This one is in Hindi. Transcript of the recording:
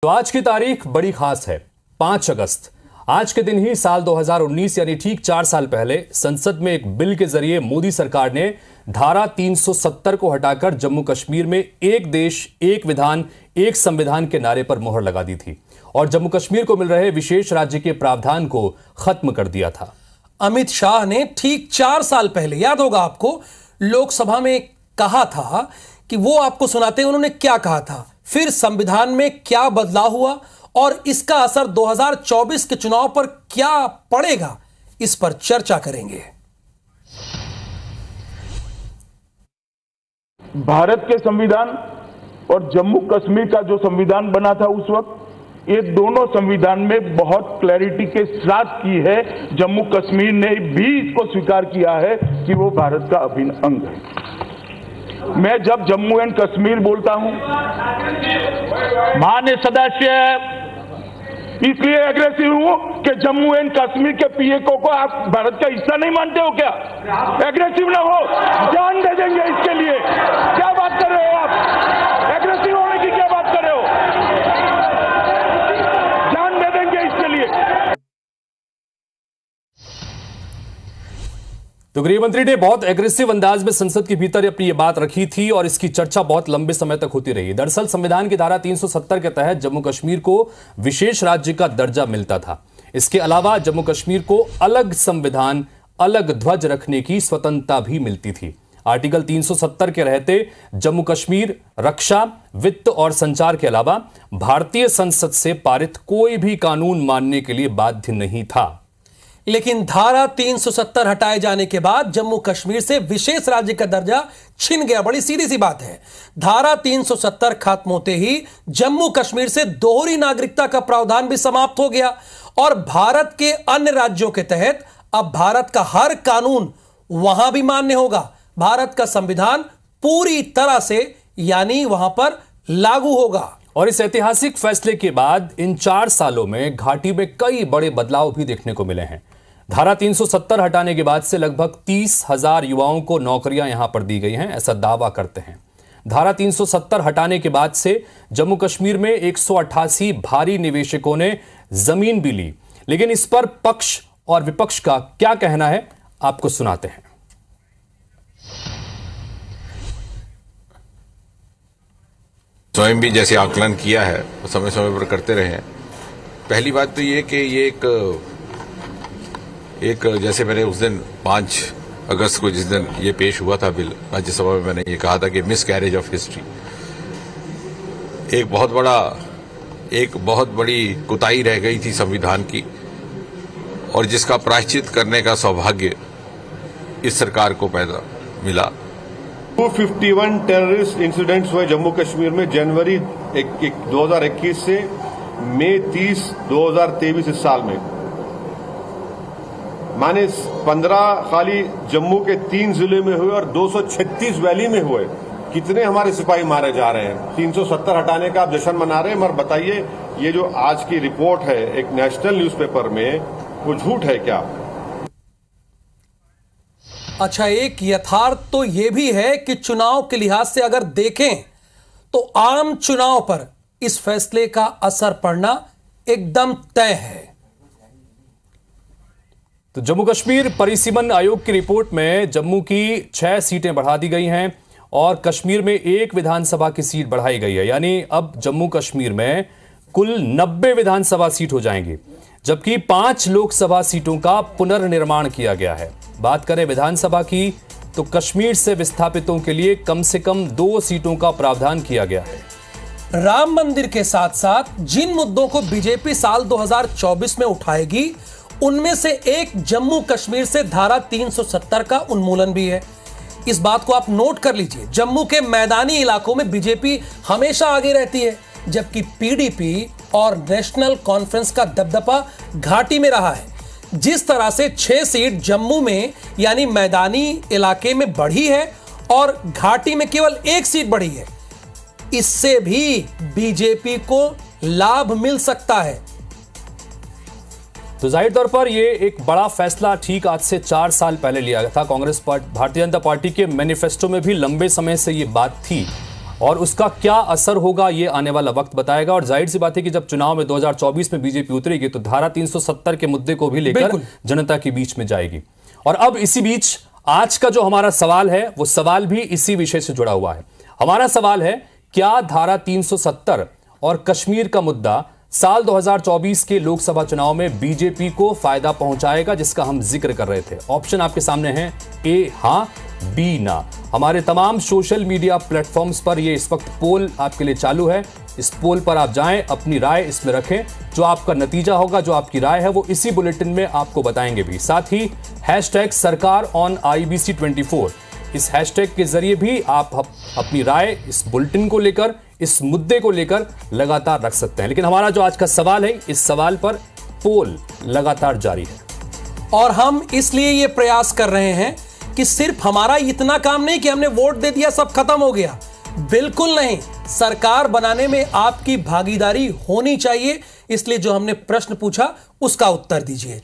तो आज की तारीख बड़ी खास है, 5 अगस्त। आज के दिन ही साल 2019 यानी ठीक 4 साल पहले संसद में एक बिल के जरिए मोदी सरकार ने धारा 370 को हटाकर जम्मू कश्मीर में एक देश एक विधान एक संविधान के नारे पर मोहर लगा दी थी और जम्मू कश्मीर को मिल रहे विशेष राज्य के प्रावधान को खत्म कर दिया था। अमित शाह ने ठीक 4 साल पहले, याद होगा आपको, लोकसभा में कहा था कि वो आपको सुनाते हैं उन्होंने क्या कहा था, फिर संविधान में क्या बदलाव हुआ और इसका असर 2024 के चुनाव पर क्या पड़ेगा, इस पर चर्चा करेंगे। भारत के संविधान और जम्मू कश्मीर का जो संविधान बना था उस वक्त, ये दोनों संविधान में बहुत क्लैरिटी के साथ की है। जम्मू कश्मीर ने भी इसको स्वीकार किया है कि वो भारत का अभिन्न अंग है। मैं जब जम्मू एंड कश्मीर बोलता हूं, माननीय सदस्य, इसलिए एग्रेसिव हूं कि जम्मू एंड कश्मीर के पीएको को आप भारत का हिस्सा नहीं मानते हो क्या? एग्रेसिव ना हो, जान दे देंगे इसके लिए। क्या बात कर रहे हो आप? एग्रेसिव होने की क्या बात कर रहे हो? जान दे देंगे इसके लिए। तो गृह मंत्री ने बहुत एग्रेसिव अंदाज में संसद के भीतर अपनी ये बात रखी थी और इसकी चर्चा बहुत लंबे समय तक होती रही। दरअसल संविधान की धारा 370 के तहत जम्मू कश्मीर को विशेष राज्य का दर्जा मिलता था। इसके अलावा जम्मू कश्मीर को अलग संविधान, अलग ध्वज रखने की स्वतंत्रता भी मिलती थी। आर्टिकल 370 के रहते जम्मू कश्मीर रक्षा, वित्त और संचार के अलावा भारतीय संसद से पारित कोई भी कानून मानने के लिए बाध्य नहीं था। लेकिन धारा 370 हटाए जाने के बाद जम्मू कश्मीर से विशेष राज्य का दर्जा छिन गया। बड़ी सीधी सी बात है। धारा 370 खत्म होते ही जम्मू कश्मीर से दोहरी नागरिकता का प्रावधान भी समाप्त हो गया और भारत के अन्य राज्यों के तहत अब भारत का हर कानून वहां भी मान्य होगा। भारत का संविधान पूरी तरह से यानी वहां पर लागू होगा। और इस ऐतिहासिक फैसले के बाद इन 4 सालों में घाटी में कई बड़े बदलाव भी देखने को मिले हैं। धारा 370 हटाने के बाद से लगभग 30,000 युवाओं को नौकरियां यहां पर दी गई हैं, ऐसा दावा करते हैं। धारा 370 हटाने के बाद से जम्मू कश्मीर में 188 भारी निवेशकों ने जमीन भी ली। लेकिन इस पर पक्ष और विपक्ष का क्या कहना है, आपको सुनाते हैं। स्वयं भी जैसे आकलन किया है वो समय समय पर करते रहे हैं। पहली बात तो ये कि ये एक जैसे मैंने उस दिन 5 अगस्त को जिस दिन ये पेश हुआ था बिल राज्यसभा में, मैंने ये कहा था कि मिस कैरेज ऑफ हिस्ट्री, एक बहुत बड़ी कुताही रह गई थी संविधान की और जिसका प्रायश्चित करने का सौभाग्य इस सरकार को पैदा मिला। 251 टेररिस्ट इंसिडेंट्स हुए जम्मू कश्मीर में जनवरी 2021 से मई 30, 2023 इस साल में। माने 15 खाली जम्मू के 3 जिले में हुए और 236 वैली में हुए। कितने हमारे सिपाही मारे जा रहे हैं। 370 हटाने का आप जश्न मना रहे हैं, मगर बताइए ये जो आज की रिपोर्ट है एक नेशनल न्यूज़पेपर में, वो झूठ है क्या? अच्छा, एक यथार्थ तो यह भी है कि चुनाव के लिहाज से अगर देखें तो आम चुनाव पर इस फैसले का असर पड़ना एकदम तय है। तो जम्मू कश्मीर परिसीमन आयोग की रिपोर्ट में जम्मू की 6 सीटें बढ़ा दी गई हैं और कश्मीर में 1 विधानसभा की सीट बढ़ाई गई है। यानी अब जम्मू कश्मीर में कुल 90 विधानसभा सीट हो जाएंगी, जबकि 5 लोकसभा सीटों का पुनर्निर्माण किया गया है। बात करें विधानसभा की तो कश्मीर से विस्थापितों के लिए कम से कम 2 सीटों का प्रावधान किया गया है। राम मंदिर के साथ साथ जिन मुद्दों को बीजेपी साल 2024 में उठाएगी उनमें से एक जम्मू कश्मीर से धारा 370 का उन्मूलन भी है। इस बात को आप नोट कर लीजिए। जम्मू के मैदानी इलाकों में बीजेपी हमेशा आगे रहती है, जबकि पीडीपी और नेशनल कॉन्फ्रेंस का दबदबा घाटी में रहा है। जिस तरह से 6 सीट जम्मू में यानी मैदानी इलाके में बढ़ी है और घाटी में केवल 1 सीट बढ़ी है, इससे भी बीजेपी को लाभ मिल सकता है। तो जाहिर तौर पर यह एक बड़ा फैसला ठीक आज से 4 साल पहले लिया गया था। कांग्रेस भारतीय जनता पार्टी के मैनिफेस्टो में भी लंबे समय से ये बात थी और उसका क्या असर होगा ये आने वाला वक्त बताएगा। और जाहिर सी बात है कि जब चुनाव में 2024 में बीजेपी उतरेगी तो धारा 370 के मुद्दे को भी लेकर जनता के बीच में जाएगी। और अब इसी बीच आज का जो हमारा सवाल है वो सवाल भी इसी विषय से जुड़ा हुआ है। हमारा सवाल है, क्या धारा 370 और कश्मीर का मुद्दा साल 2024 के लोकसभा चुनाव में बीजेपी को फायदा पहुंचाएगा, जिसका हम जिक्र कर रहे थे। ऑप्शन आपके सामने है, ए हां, बी ना। हमारे तमाम सोशल मीडिया प्लेटफॉर्म्स पर ये इस वक्त पोल आपके लिए चालू है। इस पोल पर आप जाएं, अपनी राय इसमें रखें। जो आपका नतीजा होगा, जो आपकी राय है, वो इसी बुलेटिन में आपको बताएंगे भी। साथ ही हैशटैग सरकार ऑन IBC 24, इस हैशटैग के जरिए भी आप अपनी राय इस बुलेटिन को लेकर, इस मुद्दे को लेकर लगातार रख सकते हैं। लेकिन हमारा जो आज का सवाल है, इस सवाल पर पोल लगातार जारी है। और हम इसलिए ये प्रयास कर रहे हैं कि सिर्फ हमारा इतना काम नहीं कि हमने वोट दे दिया सब खत्म हो गया, बिल्कुल नहीं। सरकार बनाने में आपकी भागीदारी होनी चाहिए। इसलिए जो हमने प्रश्न पूछा उसका उत्तर दीजिए।